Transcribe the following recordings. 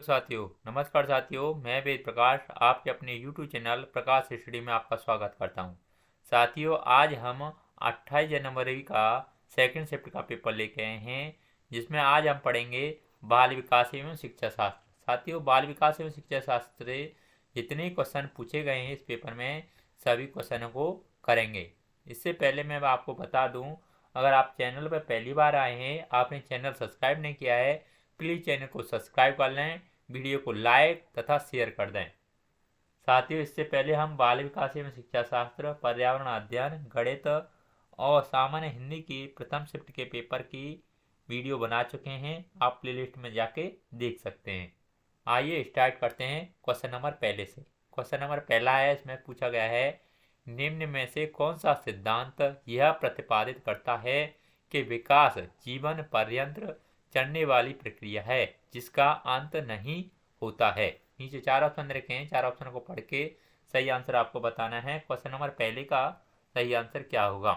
साथियों, नमस्कार साथियों, मैं वेद प्रकाश आपके अपने YouTube चैनल प्रकाश स्टडी में आपका स्वागत करता हूं। साथियों, आज हम 28 जनवरी का सेकंड शिफ्ट का पेपर लेके आए हैं, जिसमें आज हम पढ़ेंगे बाल विकास एवं शिक्षा शास्त्र। साथियों, बाल विकास एवं शिक्षा शास्त्र से जितने क्वेश्चन पूछे गए हैं इस पेपर में, सभी क्वेश्चनों को करेंगे। इससे पहले मैं आपको बता दूँ, अगर आप चैनल पर पहली बार आए हैं, आपने चैनल सब्सक्राइब नहीं किया है, प्लीज़ चैनल को सब्सक्राइब कर लें, वीडियो को लाइक तथा शेयर कर दें। साथियों, इससे पहले हम बाल विकास एवं शिक्षा शास्त्र, पर्यावरण अध्ययन, गणित और सामान्य हिंदी की प्रथम शिफ्ट के पेपर की वीडियो बना चुके हैं। आप प्लेलिस्ट में जाके देख सकते हैं। आइए स्टार्ट करते हैं क्वेश्चन नंबर पहले से। क्वेश्चन नंबर पहला है, इसमें पूछा गया है, निम्न में से कौन सा सिद्धांत यह प्रतिपादित करता है कि विकास जीवन पर्यंत चलने वाली प्रक्रिया है जिसका अंत नहीं होता है। नीचे चार ऑप्शन रखे हैं, चार ऑप्शन को पढ़ के सही आंसर आपको बताना है। क्वेश्चन नंबर पहले का सही आंसर क्या होगा?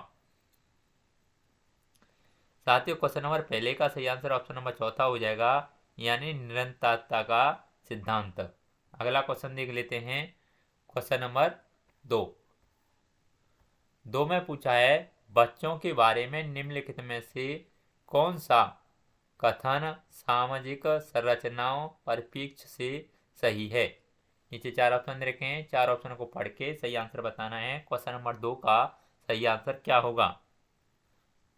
साथियों, क्वेश्चन नंबर पहले का सही आंसर ऑप्शन नंबर चौथा हो जाएगा, यानी निरंतरता का सिद्धांत। अगला क्वेश्चन देख लेते हैं, क्वेश्चन नंबर दो में पूछा है, बच्चों के बारे में निम्नलिखित में से कौन सा कथन सामाजिक संरचनाओं परिप्रेक्ष्य से सही है। नीचे चार ऑप्शन रखे हैं, चार ऑप्शन को पढ़ के सही आंसर बताना है। क्वेश्चन नंबर 2 का सही आंसर क्या होगा?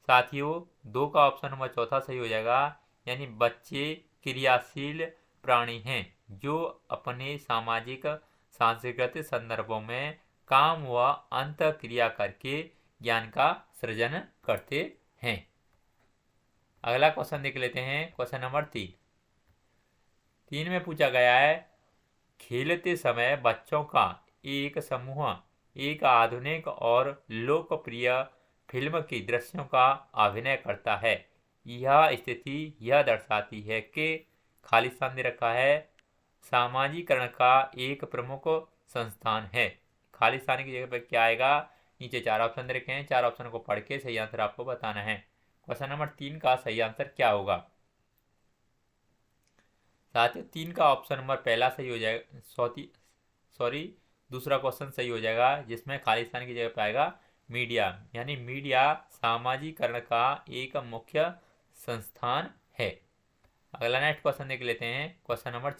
साथियों, 2 का ऑप्शन नंबर चौथा सही हो जाएगा, यानी बच्चे क्रियाशील प्राणी हैं जो अपने सामाजिक सांस्कृतिक संदर्भों में काम व अंत क्रिया करके ज्ञान का सृजन करते हैं। अगला क्वेश्चन देख लेते हैं, क्वेश्चन नंबर 3 में पूछा गया है, खेलते समय बच्चों का एक समूह एक आधुनिक और लोकप्रिय फिल्म की दृश्यों का अभिनय करता है। यह स्थिति यह दर्शाती है कि खाली स्थान दे रखा है, सामाजिकरण का एक प्रमुख संस्थान है। खाली स्थान की जगह पर क्या आएगा? नीचे चार ऑप्शन रखे हैं, चार ऑप्शन को पढ़ के सही आंसर आपको बताना है। क्वेश्चन नंबर 3 का सही आंसर क्या होगा? साथियों, 3 का ऑप्शन नंबर पहला सही हो जाएगा, दूसरा क्वेश्चन सही हो जाएगा, जिसमें खाली स्थान की जगह पर आएगा मीडिया, यानी मीडिया सामाजिकरण का एक मुख्य संस्थान है। अगला नेक्स्ट क्वेश्चन देख लेते हैं, क्वेश्चन नंबर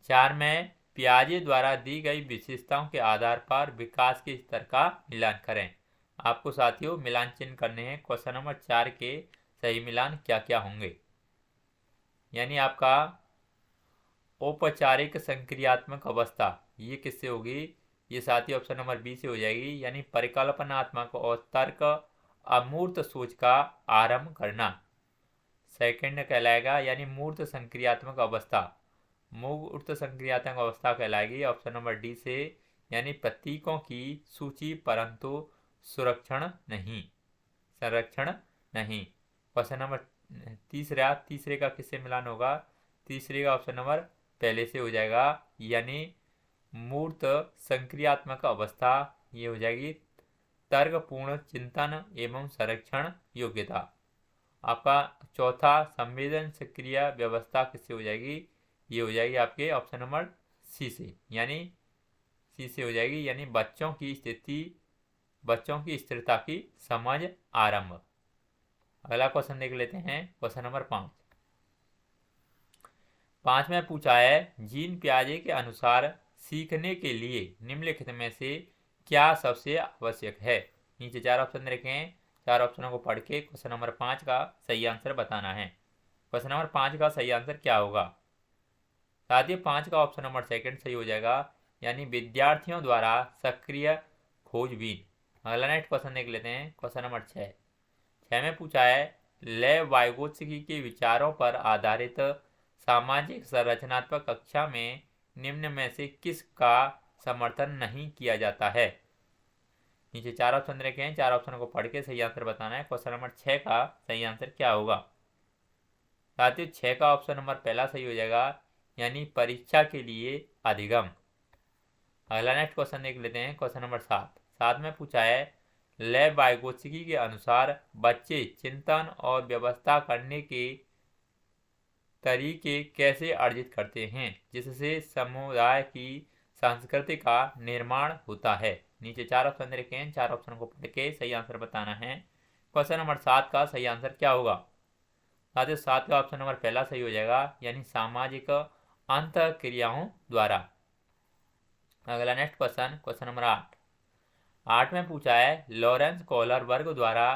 4 में पियाजे द्वारा दी गई विशेषताओं के आधार पर विकास के स्तर का मिलान करें। आपको साथियों मिलान चिन्ह करने हैं। क्वेश्चन नंबर 4 के सही मिलान क्या क्या होंगे, यानी आपका औपचारिक संक्रियात्मक अवस्था, ये किससे होगी? ये साथी ऑप्शन नंबर बी से हो जाएगी, यानी परिकल्पनात्मक और तर्क अमूर्त सोच का आरंभ करना। सेकंड कहलाएगा, यानी मूर्त संक्रियात्मक अवस्था, मूर्त संक्रियात्मक अवस्था कहलाएगी ऑप्शन नंबर डी से, यानी प्रतीकों की सूची परंतु संरक्षण नहीं। क्वेश्चन नंबर तीसरे का किससे मिलान होगा? तीसरे का ऑप्शन नंबर पहले से हो जाएगा, यानी मूर्त संक्रियात्मक अवस्था, ये हो जाएगी तर्कपूर्ण चिंतन एवं संरक्षण योग्यता। आपका चौथा संवेदन सक्रिय व्यवस्था किससे हो जाएगी? ये हो जाएगी आपके ऑप्शन नंबर सी से, यानी सी से हो जाएगी, यानी बच्चों की स्थिरता की समझ आरंभ। अगला क्वेश्चन देख लेते हैं, क्वेश्चन नंबर 5 में पूछा है, जीन पियाजे के अनुसार सीखने के लिए निम्नलिखित में से क्या सबसे आवश्यक है। नीचे चार ऑप्शन रखे हैं, चार ऑप्शनों को पढ़ के क्वेश्चन नंबर 5 का सही आंसर बताना है। क्वेश्चन नंबर 5 का सही आंसर क्या होगा? साथियों, 5 का ऑप्शन नंबर सेकंड सही हो जाएगा, यानी विद्यार्थियों द्वारा सक्रिय खोजबीन। अगला नेक्स्ट क्वेश्चन देख लेते हैं, क्वेश्चन नंबर 6 में पूछा है, लेव वाइगोत्स्की के विचारों पर आधारित सामाजिक संरचनात्मक कक्षा में निम्न में से किस का समर्थन नहीं किया जाता है। नीचे चार ऑप्शन रखे हैं, चार ऑप्शन को पढ़ के सही आंसर बताना है। क्वेश्चन नंबर 6 का सही आंसर क्या होगा? साथियों, 6 का ऑप्शन नंबर पहला सही हो जाएगा, यानी परीक्षा के लिए अधिगम। अगला नेक्स्ट क्वेश्चन देख लेते हैं, क्वेश्चन नंबर 7 में पूछा है, लेव वाइगोत्स्की के अनुसार बच्चे चिंतन और व्यवस्था करने के तरीके कैसे अर्जित करते हैं जिससे समुदाय की संस्कृति का निर्माण होता है। नीचे 4 ऑप्शन दे रखे हैं, 4 ऑप्शन को पढ़ के सही आंसर बताना है। क्वेश्चन नंबर 7 का सही आंसर क्या होगा? साथियों 7 का ऑप्शन नंबर पहला सही हो जाएगा, यानी सामाजिक अंतः क्रियाओं द्वारा। अगला नेक्स्ट क्वेश्चन नंबर 8 में पूछा है, लॉरेंस कॉलर वर्ग द्वारा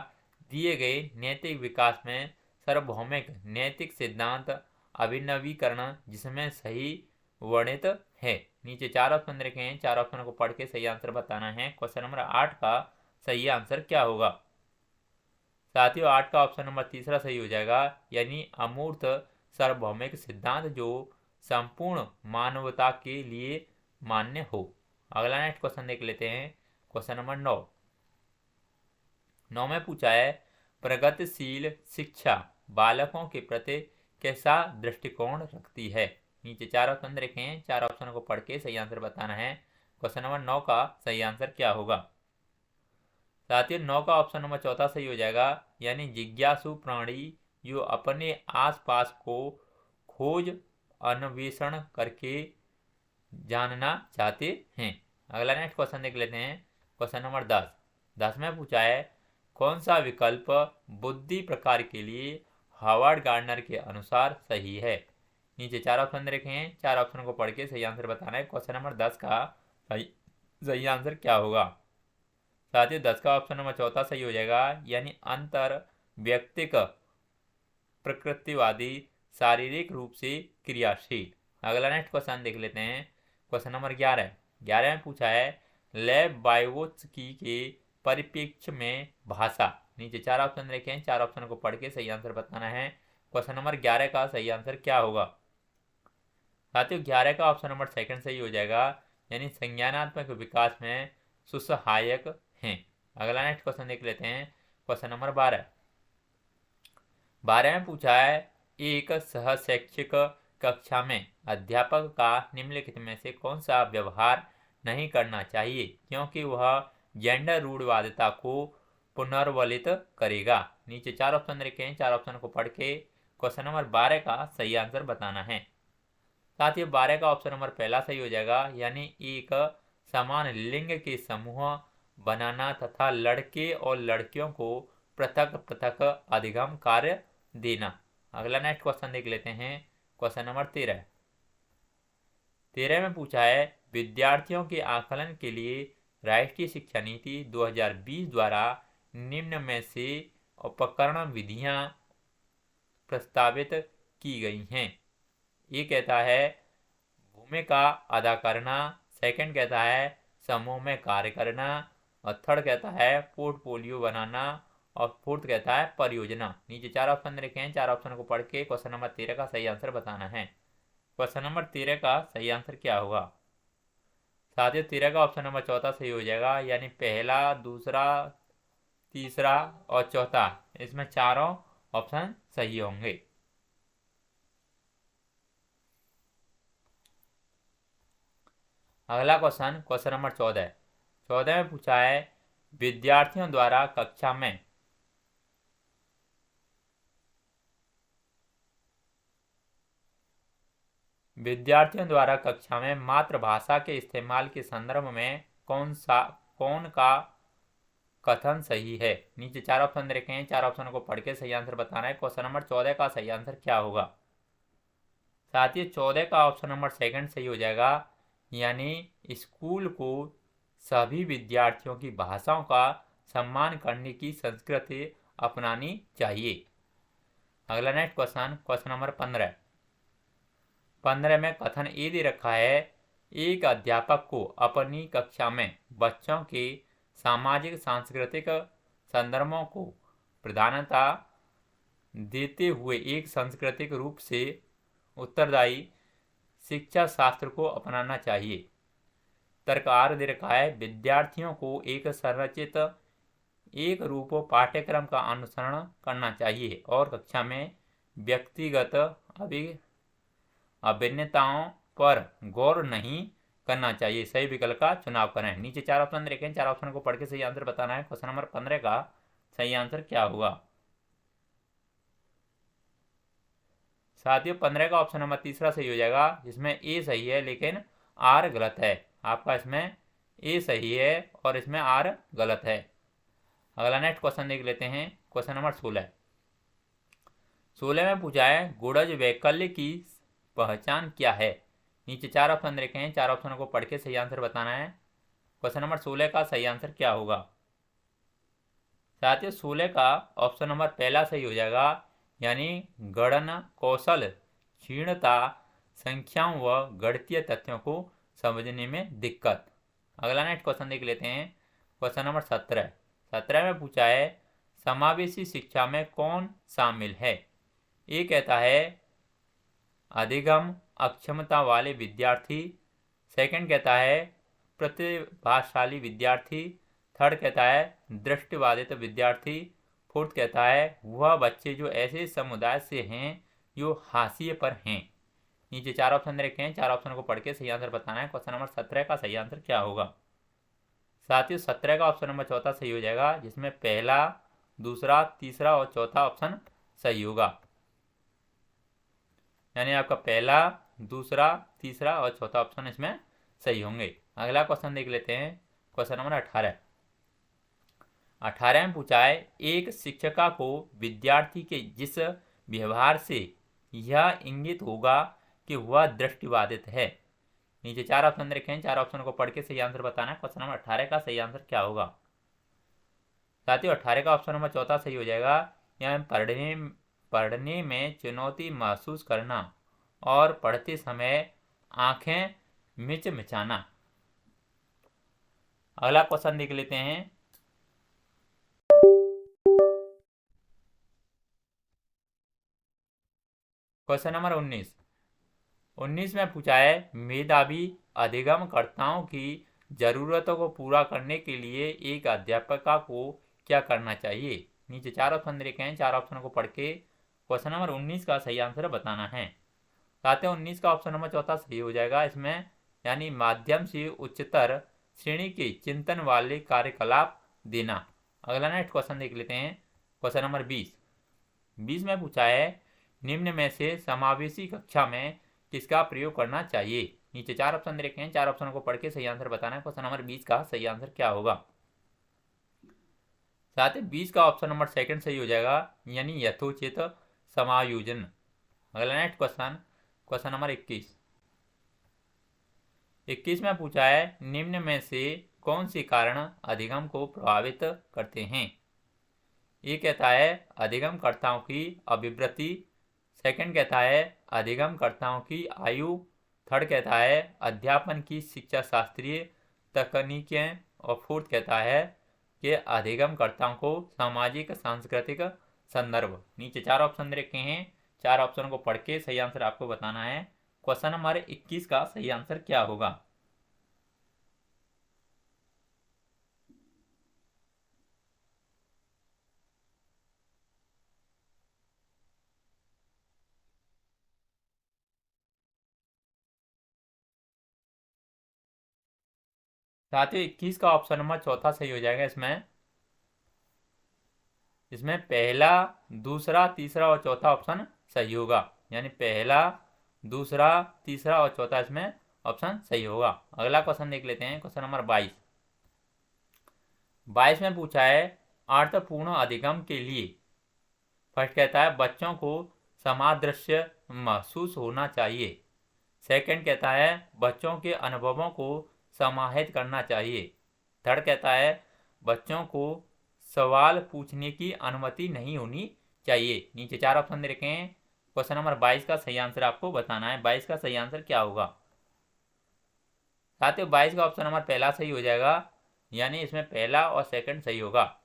दिए गए नैतिक विकास में सार्वभौमिक नैतिक सिद्धांत अभिनवीकरण जिसमें सही वर्णित है। नीचे 4 ऑप्शन रखे हैं, 4 ऑप्शन को पढ़ के सही आंसर बताना है। क्वेश्चन नंबर 8 का सही आंसर क्या होगा? साथियों 8 का ऑप्शन नंबर तीसरा सही हो जाएगा, यानी अमूर्त सार्वभौमिक सिद्धांत जो संपूर्ण मानवता के लिए मान्य हो। अगला नेक्स्ट क्वेश्चन देख लेते हैं। क्वेश्चन नंबर 9 में पूछा है, प्रगतिशील शिक्षा बालकों के प्रति कैसा दृष्टिकोण रखती है। नीचे 4 ऑप्शन रखे हैं, 4 ऑप्शन को पढ़ के सही आंसर बताना है। क्वेश्चन नंबर 9 का सही आंसर क्या होगा? साथियों 9 का ऑप्शन नंबर चौथा सही हो जाएगा, यानी जिज्ञासु प्राणी जो अपने आसपास को खोज अन्वेषण करके जानना चाहते हैं। अगला नेक्स्ट क्वेश्चन देख लेते हैं। क्वेश्चन नंबर 10 में पूछा है, कौन सा विकल्प बुद्धि प्रकार के लिए हार्वर्ड गार्डनर के अनुसार सही है। नीचे 4 ऑप्शन रखे हैं, 4 ऑप्शन को पढ़ के सही आंसर बताना है। क्वेश्चन नंबर 10 का सही आंसर क्या होगा? साथियों 10 का ऑप्शन नंबर चौथा सही हो जाएगा, यानी अंतर व्यक्तिक प्रकृतिवादी शारीरिक रूप से क्रियाशील। अगला नेक्स्ट क्वेश्चन देख लेते हैं। क्वेश्चन नंबर 11 में पूछा है, लेव बाइवोत्स्की के परिप्रेक्ष्य में भाषा। नीचे 4 ऑप्शन रखे हैं, 4 ऑप्शन को पढ़ के सही आंसर बताना है। क्वेश्चन नंबर 11 का सही आंसर क्या होगा? साथियों 11 का ऑप्शन नंबर सेकंड सही हो जाएगा, यानी संज्ञानात्मक विकास में सुसहायक हैं। अगला नेक्स्ट क्वेश्चन देख लेते हैं। क्वेश्चन नंबर 12 में पूछा है, एक सहशैक्षिक कक्षा में अध्यापक का निम्नलिखित में से कौन सा व्यवहार नहीं करना चाहिए क्योंकि वह जेंडर रूढ़वादिता को पुनर्वलित करेगा। नीचे 4 ऑप्शन रखे हैं, 4 ऑप्शन को पढ़ के क्वेश्चन नंबर 12 का सही आंसर बताना है। साथ ही 12 का ऑप्शन नंबर पहला सही हो जाएगा, यानी एक समान लिंग के समूह बनाना तथा लड़के और लड़कियों को पृथक पृथक अधिगम कार्य देना। अगला नेक्स्ट क्वेश्चन देख लेते हैं। क्वेश्चन नंबर 13 में पूछा है, विद्यार्थियों के आकलन के लिए राष्ट्रीय शिक्षा नीति 2020 द्वारा निम्न में से उपकरण विधियां प्रस्तावित की गई हैं। ये कहता है भूमिका अदा करना, सेकंड कहता है समूह में कार्य करना, और थर्ड कहता है पोर्टफोलियो बनाना, और फोर्थ कहता है परियोजना। नीचे 4 ऑप्शन रखे हैं, 4 ऑप्शन को पढ़ के क्वेश्चन नंबर 13 का सही आंसर बताना है। क्वेश्चन नंबर 13 का सही आंसर क्या होगा? साथियों 13 का ऑप्शन नंबर चौथा सही हो जाएगा, यानी पहला, दूसरा, तीसरा और चौथा, इसमें चारों ऑप्शन सही होंगे। अगला क्वेश्चन नंबर 14 में पूछा है, विद्यार्थियों द्वारा कक्षा में मातृभाषा के इस्तेमाल के संदर्भ में कौन का कथन सही है। नीचे 4 ऑप्शन रखे हैं, 4 ऑप्शन को पढ़ के सही आंसर बताना है। क्वेश्चन नंबर 14 का सही आंसर क्या होगा? साथियों 14 का ऑप्शन नंबर सेकंड सही हो जाएगा, यानी स्कूल को सभी विद्यार्थियों की भाषाओं का सम्मान करने की संस्कृति अपनानी चाहिए। अगला नेक्स्ट क्वेश्चन नंबर 15 में कथन ये दे रखा है, एक अध्यापक को अपनी कक्षा में बच्चों के सामाजिक सांस्कृतिक संदर्भों को प्रधानता देते हुए एक सांस्कृतिक रूप से उत्तरदायी शिक्षा शास्त्र को अपनाना चाहिए। तर्क दे रखा है, विद्यार्थियों को एक संरचित एक रूप पाठ्यक्रम का अनुसरण करना चाहिए और कक्षा में व्यक्तिगत अभिन्नताओं पर गौर नहीं करना चाहिए। सही विकल्प का चुनाव करें। नीचे 4 ऑप्शन रखें, 4 ऑप्शन को पढ़ के सही आंसर बताना है। क्वेश्चन नंबर 15 का सही आंसर क्या होगा? साथियों 15 का ऑप्शन नंबर तीसरा सही हो जाएगा, जिसमें ए सही है लेकिन आर गलत है। आपका इसमें ए सही है और इसमें आर गलत है। अगला नेक्स्ट क्वेश्चन देख लेते हैं। क्वेश्चन नंबर 16 में पूछा है गुणज वैकल्य की पहचान क्या है। नीचे 4 ऑप्शन देखे हैं, 4 ऑप्शनों को पढ़ के सही आंसर बताना है। क्वेश्चन नंबर 16 का सही आंसर क्या होगा। साथियों 16 का ऑप्शन नंबर पहला सही हो जाएगा, यानी गणना कौशल, क्षीणता, संख्याओं व गणितीय तथ्यों को समझने में दिक्कत। अगला नेक्स्ट क्वेश्चन देख लेते हैं। क्वेश्चन नंबर 17 में पूछा है समावेशी शिक्षा में कौन शामिल है। ये कहता है अधिगम अक्षमता वाले विद्यार्थी, सेकंड कहता है प्रतिभाशाली विद्यार्थी, थर्ड कहता है दृष्टिबाधित विद्यार्थी, फोर्थ कहता है वह बच्चे जो ऐसे समुदाय से हैं जो हाशिए पर हैं। नीचे 4 ऑप्शन रखे हैं, 4 ऑप्शन को पढ़ के सही आंसर बताना है। क्वेश्चन नंबर 17 का सही आंसर क्या होगा। साथियों 17 का ऑप्शन नंबर चौथा सही हो जाएगा, जिसमें पहला, दूसरा, तीसरा और चौथा ऑप्शन सही होगा। यानी आपका पहला, दूसरा, तीसरा और चौथा ऑप्शन इसमें सही होंगे। अगला क्वेश्चन देख लेते हैं। क्वेश्चन नंबर 18 में पूछा है एक शिक्षिका को विद्यार्थी के जिस व्यवहार से यह इंगित होगा कि वह दृष्टिबाधित है। नीचे 4 ऑप्शन रखे हैं, 4 ऑप्शन को पढ़ के सही आंसर बताना है। क्वेश्चन नंबर 18 का सही आंसर क्या होगा। साथियों 18 का ऑप्शन नंबर चौथा सही हो जाएगा, यानी पढ़ने में चुनौती महसूस करना और पढ़ते समय आंखें मिचमिचाना। अगला क्वेश्चन देख लेते हैं। क्वेश्चन नंबर 19 में पूछा है मेधावी अधिगमकर्ताओं की जरूरतों को पूरा करने के लिए एक अध्यापक को क्या करना चाहिए। नीचे 4 ऑप्शन रखे हैं, 4 ऑप्शन को पढ़ के क्वेश्चन नंबर 19 का सही आंसर बताना है। साथ ही 19 का ऑप्शन नंबर चौथा सही हो जाएगा इसमें, यानी माध्यम से उच्चतर श्रेणी के चिंतन वाले कार्यकलाप देना। अगला नेक्स्ट क्वेश्चन देख लेते हैं। क्वेश्चन नंबर 20 में पूछा है निम्न में से समावेशी कक्षा में किसका प्रयोग करना चाहिए। नीचे 4 ऑप्शन रखे हैं, 4 ऑप्शन को पढ़ के सही आंसर बताना है। क्वेश्चन नंबर 20 का सही आंसर क्या होगा। साथ ही 20 का ऑप्शन नंबर सेकंड सही हो जाएगा, यानी यथोचित समायोजन। अगला नेक्स्ट क्वेश्चन नंबर 21 में पूछा है निम्न में से कौन से कारण अधिगम को प्रभावित करते हैं। ये कहता है अधिगमकर्ताओं की अभिवृत्ति, सेकंड कहता है अधिगमकर्ताओं की आयु, थर्ड कहता है अध्यापन की शिक्षा शास्त्रीय तकनीकें और फोर्थ कहता है कि अधिगमकर्ताओं को सामाजिक सांस्कृतिक संदर्भ। नीचे 4 ऑप्शन रखे हैं, 4 ऑप्शन को पढ़ के सही आंसर आपको बताना है। क्वेश्चन नंबर 21 का सही आंसर क्या होगा। साथियों 21 का ऑप्शन नंबर चौथा सही हो जाएगा इसमें पहला, दूसरा, तीसरा और चौथा ऑप्शन सही होगा, यानी पहला, दूसरा, तीसरा और चौथा इसमें ऑप्शन सही होगा। अगला क्वेश्चन देख लेते हैं। क्वेश्चन नंबर 22 में पूछा है अर्थपूर्ण अधिगम के लिए, फर्स्ट कहता है बच्चों को सामंजस्य महसूस होना चाहिए, सेकंड कहता है बच्चों के अनुभवों को समाहित करना चाहिए, थर्ड कहता है बच्चों को सवाल पूछने की अनुमति नहीं होनी चाहिए। नीचे 4 ऑप्शन रखे हैं। क्वेश्चन नंबर 22 का सही आंसर आपको बताना है। 22 का सही आंसर क्या होगा। साथियों 22 का ऑप्शन नंबर पहला सही हो जाएगा, यानी इसमें पहला और सेकंड सही होगा,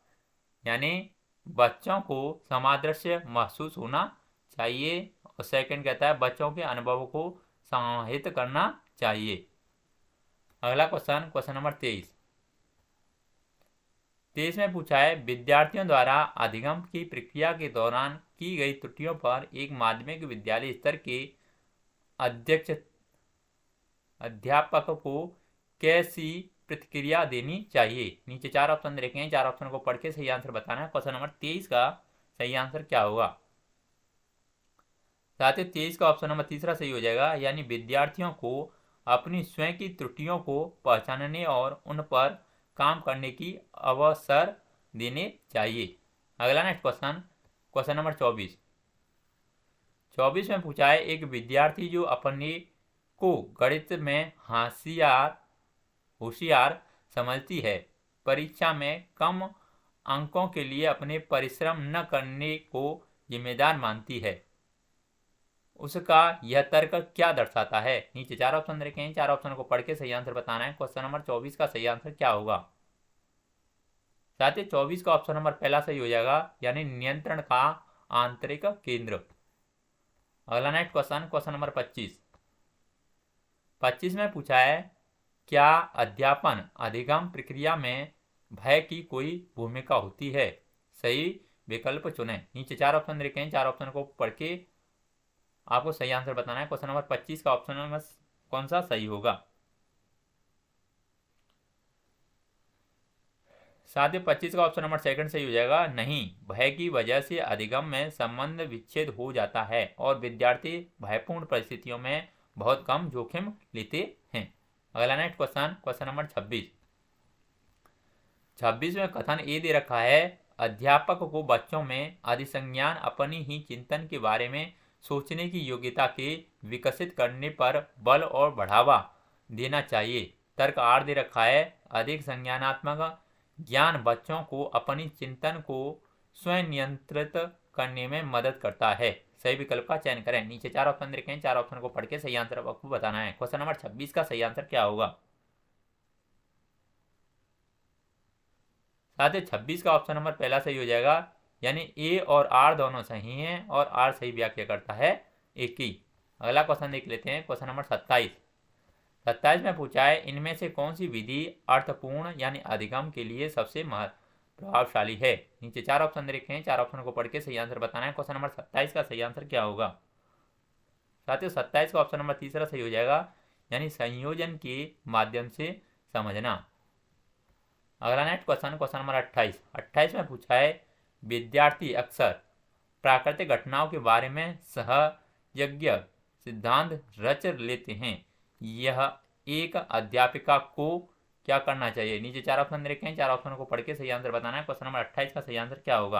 यानी बच्चों को सामंजस्य महसूस होना चाहिए और सेकंड कहता है बच्चों के अनुभवों को समाहित करना चाहिए। अगला क्वेश्चन नंबर 23 में पूछा है विद्यार्थियों द्वारा अधिगम की प्रक्रिया के दौरान की गई त्रुटियों पर एक माध्यमिक विद्यालय स्तर के अध्यापक को कैसी प्रतिक्रिया देनी चाहिए। नीचे 4 ऑप्शन रखे हैं, 4 ऑप्शन को पढ़ के सही आंसर बताना है। क्वेश्चन नंबर 23 का सही आंसर क्या होगा। साथ ही 23 का ऑप्शन नंबर तीसरा सही हो जाएगा, यानी विद्यार्थियों को अपनी स्वयं की त्रुटियों को पहचानने और उन पर काम करने की अवसर देने चाहिए। अगला नेक्स्ट क्वेश्चन, क्वेश्चन नंबर 24 में पूछा है, एक विद्यार्थी जो अपने को गणित में होशियार समझती है, परीक्षा में कम अंकों के लिए अपने परिश्रम न करने को जिम्मेदार मानती है, उसका यह तर्क क्या दर्शाता है? नीचे 4 ऑप्शन रखे हैं, 4 ऑप्शन को पढ़ के सही आंसर बताना है। क्वेश्चन नंबर 24 का सही आंसर क्या होगा? साथ ही 24 का ऑप्शन नंबर पहला सही हो जाएगा, यानी नियंत्रण का आंतरिक केंद्र। अगला नेक्स्ट क्वेश्चन, क्वेश्चन नंबर 25 में पूछा है, क्या अध्यापन अधिगम प्रक्रिया में भय की कोई भूमिका होती है? सही विकल्प चुनें। नीचे 4 ऑप्शन रखे हैं, 4 ऑप्शन को पढ़ के आपको सही आंसर बताना है। क्वेश्चन नंबर 25 का ऑप्शन नंबर कौन सा सही होगा? साथ ही 25 का ऑप्शन नंबर सेकंड सही हो जाएगा, नहीं, भय की वजह से अधिगम में संबंध विच्छेद हो जाता है और विद्यार्थी भयपूर्ण परिस्थितियों में बहुत कम जोखिम लेते हैं। अगला नेक्स्ट क्वेश्चन, क्वेश्चन नंबर 26 में कथन ए दे रखा है, अध्यापक को बच्चों में अधिसंज्ञान अपनी ही चिंतन के बारे में सोचने की योग्यता के विकसित करने पर बल और बढ़ावा देना चाहिए। तर्क आर दे रखा है, अधिक संज्ञानात्मक ज्ञान बच्चों को अपनी चिंतन को स्वयं नियंत्रित करने में मदद करता है। सही विकल्प का चयन करें। नीचे 4 ऑप्शन रखे हैं, 4 ऑप्शन को पढ़ के सही आंसर आपको बताना है। क्वेश्चन नंबर 26 का सही आंसर क्या होगा? साथ ही 26 का ऑप्शन नंबर पहला सही हो जाएगा, यानी ए और आर दोनों सही हैं और आर सही व्याख्या करता है एक ही। अगला क्वेश्चन देख लेते हैं, क्वेश्चन नंबर 27 में पूछा है, इनमें से कौन सी विधि अर्थपूर्ण यानी अधिगम के लिए सबसे प्रभावशाली है? नीचे 4 ऑप्शन रखे हैं, 4 ऑप्शन को पढ़ के सही आंसर बताना है। क्वेश्चन नंबर 27 का सही आंसर क्या होगा? साथियों 27 का ऑप्शन नंबर तीसरा सही हो जाएगा, यानी संयोजन के माध्यम से समझना। अगला नेक्स्ट क्वेश्चन, क्वेश्चन नंबर 28 में पूछा है, विद्यार्थी अक्सर प्राकृतिक घटनाओं के बारे में सहजज्ञ सिद्धांत रच लेते हैं, यह एक अध्यापिका को क्या करना चाहिए? नीचे 4 ऑप्शन रखे हैं, 4 ऑप्शन को पढ़ के सही आंसर बताना है। क्वेश्चन नंबर 28 का सही आंसर क्या होगा?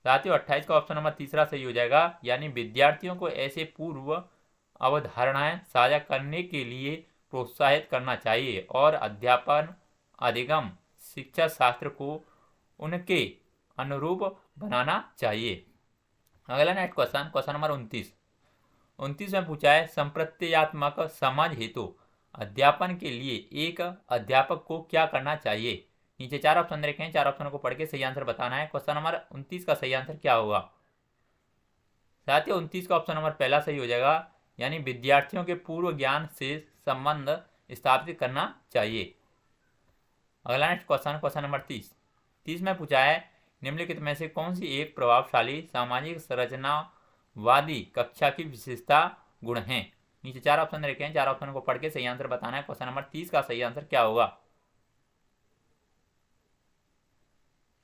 साथियों 28 का ऑप्शन नंबर तीसरा सही हो जाएगा, यानी विद्यार्थियों को ऐसे पूर्व अवधारणाएं साझा करने के लिए प्रोत्साहित करना चाहिए और अध्यापन अधिगम शिक्षा शास्त्र को उनके अनुरूप बनाना चाहिए। अगला नेक्स्ट क्वेश्चन, क्वेश्चन नंबर 29 में पूछा है, संप्रत्यात्मक समझ हेतु अध्यापन के लिए एक अध्यापक को क्या करना चाहिए? नीचे 4 ऑप्शन रखे हैं, 4 ऑप्शन को पढ़ के सही आंसर बताना है। क्वेश्चन नंबर 29 का सही आंसर क्या होगा? साथियों 29 का ऑप्शन नंबर पहला सही हो जाएगा, यानी विद्यार्थियों के पूर्व ज्ञान से संबंध स्थापित करना चाहिए। अगला नेक्स्ट क्वेश्चन, क्वेश्चन नंबर 30 में पूछा है, निम्नलिखित में से कौन सी एक प्रभावशाली सामाजिक संरचनावादी कक्षा की विशेषता गुण है? नीचे 4 ऑप्शन रखे हैं, 4 ऑप्शन को पढ़ के सही आंसर बताना है। क्वेश्चन नंबर 30 का सही आंसर क्या होगा?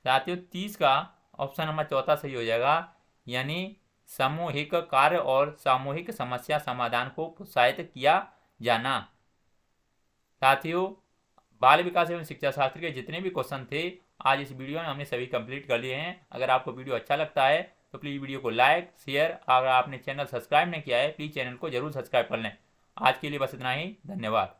साथियों 30 का ऑप्शन नंबर चौथा सही हो जाएगा, यानी सामूहिक कार्य और सामूहिक समस्या समाधान को प्रोत्साहित किया जाना। साथियों बाल विकास एवं शिक्षा शास्त्र के जितने भी क्वेश्चन थे आज इस वीडियो में हमने सभी कंप्लीट कर लिए हैं। अगर आपको वीडियो अच्छा लगता है तो प्लीज़ वीडियो को लाइक शेयर, अगर आपने चैनल सब्सक्राइब नहीं किया है प्लीज़ चैनल को जरूर सब्सक्राइब कर लें। आज के लिए बस इतना ही, धन्यवाद।